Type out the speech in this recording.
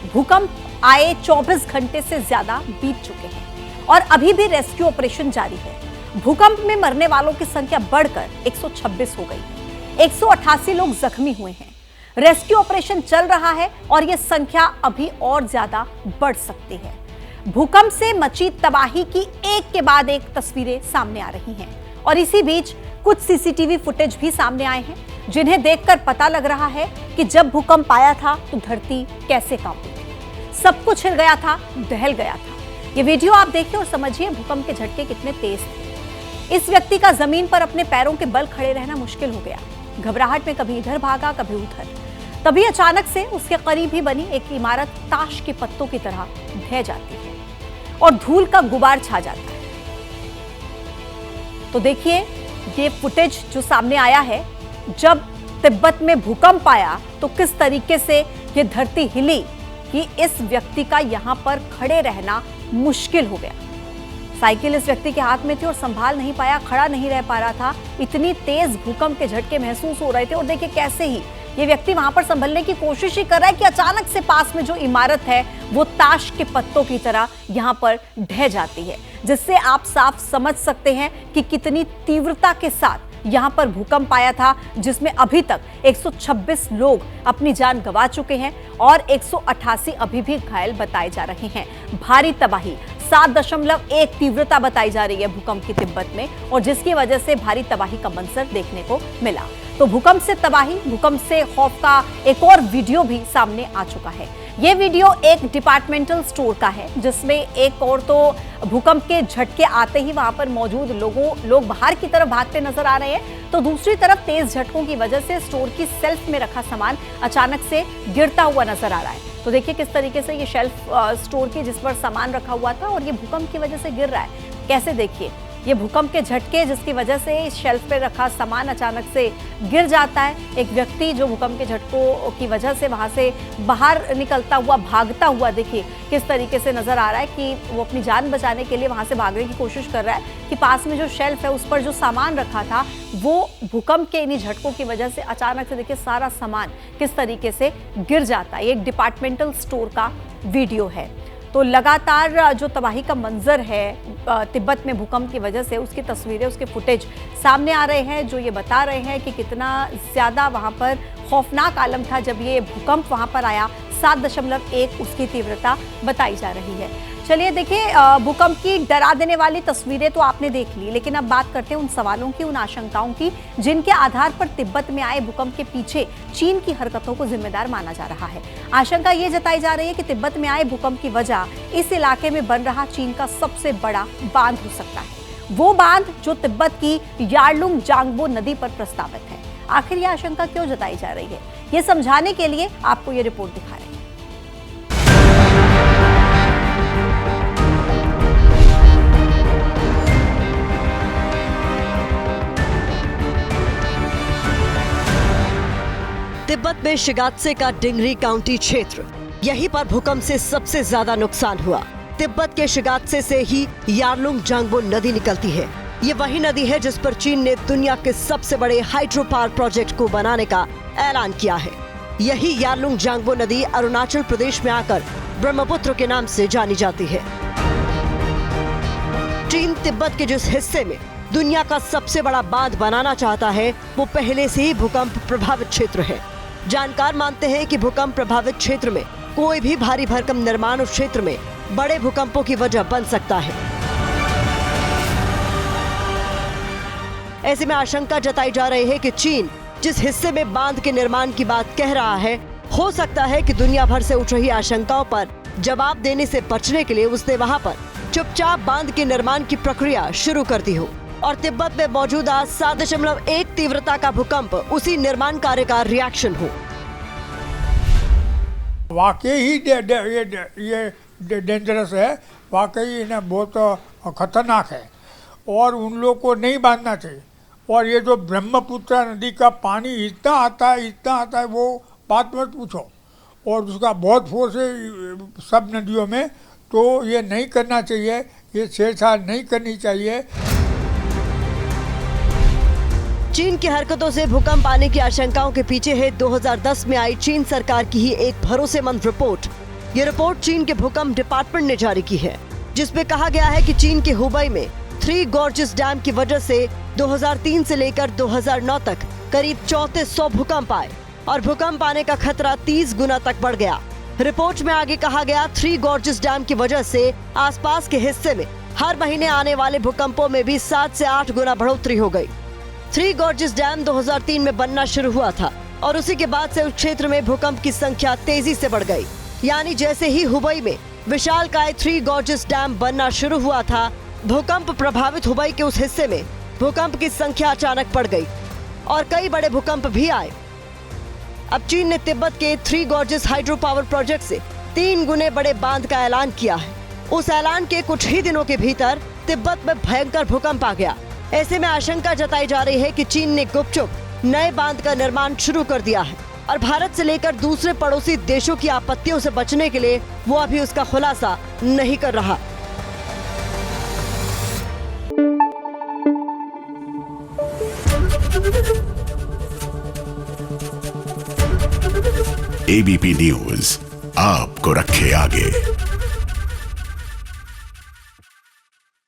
भूकंप आए 24 घंटे से ज्यादा बीत चुके हैं और अभी भी रेस्क्यू ऑपरेशन जारी है। भूकंप में मरने वालों की संख्या बढ़कर 126 हो गई है। 188 लोग जख्मी हुए हैं। रेस्क्यू ऑपरेशन चल रहा है और यह संख्या अभी और ज्यादा बढ़ सकती है। भूकंप से मची तबाही की एक के बाद एक तस्वीरें सामने आ रही हैं और इसी बीच कुछ सीसीटीवी फुटेज भी सामने आए हैं, जिन्हें देखकर पता लग रहा है कि जब भूकंप आया था तो धरती कैसे कांपी थी। सब कुछ हिल गया था, दहल गया था। ये वीडियो आप देखिए और समझिए भूकंप के झटके कितने तेज थे। इस व्यक्ति का जमीन पर अपने पैरों के बल खड़े रहना मुश्किल हो गया। घबराहट में कभी इधर भागा, कभी उधर। तभी अचानक से उसके करीब ही बनी एक इमारत ताश के पत्तों की तरह ढह जाती है और धूल का गुबार छा जाता है। तो देखिए ये फुटेज जो सामने आया है, जब तिब्बत में भूकंप आया तो किस तरीके से ये धरती हिली कि इस व्यक्ति का यहां पर खड़े रहना मुश्किल हो गया। साइकिल इस व्यक्ति के हाथ में थी और संभाल नहीं पाया, खड़ा नहीं रह पा रहा था। इतनी तेज भूकंप के झटके महसूस हो रहे थे और देखिए कैसे ही ये व्यक्ति वहां पर संभलने की कोशिश ही कर रहा है कि अचानक से पास में जो इमारत है वो ताश के पत्तों की तरह यहां पर ढह जाती है, जिससे आप साफ समझ सकते हैं कि कितनी तीव्रता के साथ यहां पर भूकंप आया था, जिसमें अभी तक 126 लोग अपनी जान गंवा चुके हैं और 188 अभी भी घायल बताए जा रहे हैं। भारी तबाही 7.1 तीव्रता बताई जा रही है भूकंप की तिब्बत में और जिसकी वजह से भारी तबाही का मंजर देखने को मिला। तो भूकंप से तबाही, भूकंप से खौफ का एक और वीडियो भी सामने आ चुका है। ये वीडियो एक डिपार्टमेंटल स्टोर का है, जिसमें एक और तो भूकंप के झटके आते ही वहां पर मौजूद लोग बाहर की तरफ भागते नजर आ रहे हैं, तो दूसरी तरफ तेज झटकों की वजह से स्टोर की शेल्फ में रखा सामान अचानक से गिरता हुआ नजर आ रहा है। तो देखिए किस तरीके से ये शेल्फ स्टोर की जिस पर सामान रखा हुआ था और ये भूकंप की वजह से गिर रहा है। कैसे देखिए ये भूकंप के झटके जिसकी वजह से इस शेल्फ पे रखा सामान अचानक से गिर जाता है। एक व्यक्ति जो भूकंप के झटकों की वजह से वहां से बाहर निकलता हुआ, भागता हुआ देखिए किस तरीके से नजर आ रहा है कि वो अपनी जान बचाने के लिए वहां से भागने की कोशिश कर रहा है कि पास में जो शेल्फ है उस पर जो सामान रखा था वो भूकंप के इन्हीं झटकों की वजह से अचानक से देखिए सारा सामान किस तरीके से गिर जाता है। एक डिपार्टमेंटल स्टोर का वीडियो है। तो लगातार जो तबाही का मंजर है तिब्बत में भूकंप की वजह से, उसकी तस्वीरें, उसके फुटेज सामने आ रहे हैं, जो ये बता रहे हैं कि कितना ज़्यादा वहाँ पर खौफनाक आलम था जब ये भूकंप वहाँ पर आया। 7.1 उसकी तीव्रता बताई जा रही है। चलिए देखिए भूकंप की डरा देने वाली तस्वीरें तो आपने देख ली, लेकिन अब बात करते हैं उन सवालों की, उन आशंकाओं की जिनके आधार पर तिब्बत में आए भूकंप के पीछे चीन की हरकतों को जिम्मेदार माना जा रहा है। आशंका ये जताई जा रही है कि तिब्बत में आए भूकंप की वजह इस इलाके में बन रहा चीन का सबसे बड़ा बांध हो सकता है। वो बांध जो तिब्बत की यार्लुंग जांगबो नदी पर प्रस्तावित है। आखिर यह आशंका क्यों जताई जा रही है, ये समझाने के लिए आपको ये रिपोर्ट दिखा रहे हैं। तिब्बत में शिगात्से का डिंगरी काउंटी क्षेत्र, यहीं पर भूकंप से सबसे ज्यादा नुकसान हुआ। तिब्बत के शिगात्से से ही यार्लुंग जांगबो नदी निकलती है। ये वही नदी है जिस पर चीन ने दुनिया के सबसे बड़े हाइड्रो पावर प्रोजेक्ट को बनाने का ऐलान किया है। यही यार्लुंग जांगबो नदी अरुणाचल प्रदेश में आकर ब्रह्मपुत्र के नाम से जानी जाती है। चीन तिब्बत के जिस हिस्से में दुनिया का सबसे बड़ा बांध बनाना चाहता है वो पहले से ही भूकंप प्रभावित क्षेत्र है। जानकार मानते हैं कि भूकंप प्रभावित क्षेत्र में कोई भी भारी भरकम निर्माण उस क्षेत्र में बड़े भूकंपों की वजह बन सकता है। ऐसे में आशंका जताई जा रही है कि चीन जिस हिस्से में बांध के निर्माण की बात कह रहा है, हो सकता है कि दुनिया भर से उठ रही आशंकाओं पर जवाब देने से बचने के लिए उसने वहां पर चुपचाप बांध के निर्माण की प्रक्रिया शुरू कर दी हो और तिब्बत में मौजूदा 7.1 तीव्रता का भूकंप उसी निर्माण कार्य का रिएक्शन हो। वाकई ही ये डेंजरस है, वाकई ना बहुत खतरनाक है और उन लोग को नहीं बांधना चाहिए। और ये जो ब्रह्मपुत्र नदी का पानी इतना आता है वो बात मत पूछो, और उसका बहुत फोर्स है सब नदियों में, तो ये नहीं करना चाहिए, ये छेड़छाड़ नहीं करनी चाहिए। चीन की हरकतों से भूकंप आने की आशंकाओं के पीछे है 2010 में आई चीन सरकार की ही एक भरोसेमंद रिपोर्ट। ये रिपोर्ट चीन के भूकंप डिपार्टमेंट ने जारी की है, जिसमें कहा गया है कि चीन के हुबई में 3 गॉर्जेस डैम की वजह से 2003 से लेकर 2009 तक करीब 3400 भूकंप आए और भूकंप आने का खतरा 30 गुना तक बढ़ गया। रिपोर्ट में आगे कहा गया 3 गॉर्जेस डैम की वजह से आसपास के हिस्से में हर महीने आने वाले भूकंपों में भी 7 से 8 गुना बढ़ोतरी हो गई। 3 गॉर्जेस डैम 2003 में बनना शुरू हुआ था और उसी के बाद से उस क्षेत्र में भूकंप की संख्या तेजी से बढ़ गई। यानी जैसे ही हुबई में विशालकाय 3 गॉर्जेस डैम बनना शुरू हुआ था, भूकंप प्रभावित हुबई के उस हिस्से में भूकंप की संख्या अचानक बढ़ गई और कई बड़े भूकंप भी आए। अब चीन ने तिब्बत के 3 गॉर्जेस हाइड्रो पावर प्रोजेक्ट से 3 गुने बड़े बांध का ऐलान किया है। उस ऐलान के कुछ ही दिनों के भीतर तिब्बत में भयंकर भूकंप आ गया। ऐसे में आशंका जताई जा रही है कि चीन ने गुपचुप नए बांध का निर्माण शुरू कर दिया है और भारत से लेकर दूसरे पड़ोसी देशों की आपत्तियों से बचने के लिए वो अभी उसका खुलासा नहीं कर रहा। एबीपी न्यूज आपको रखे आगे।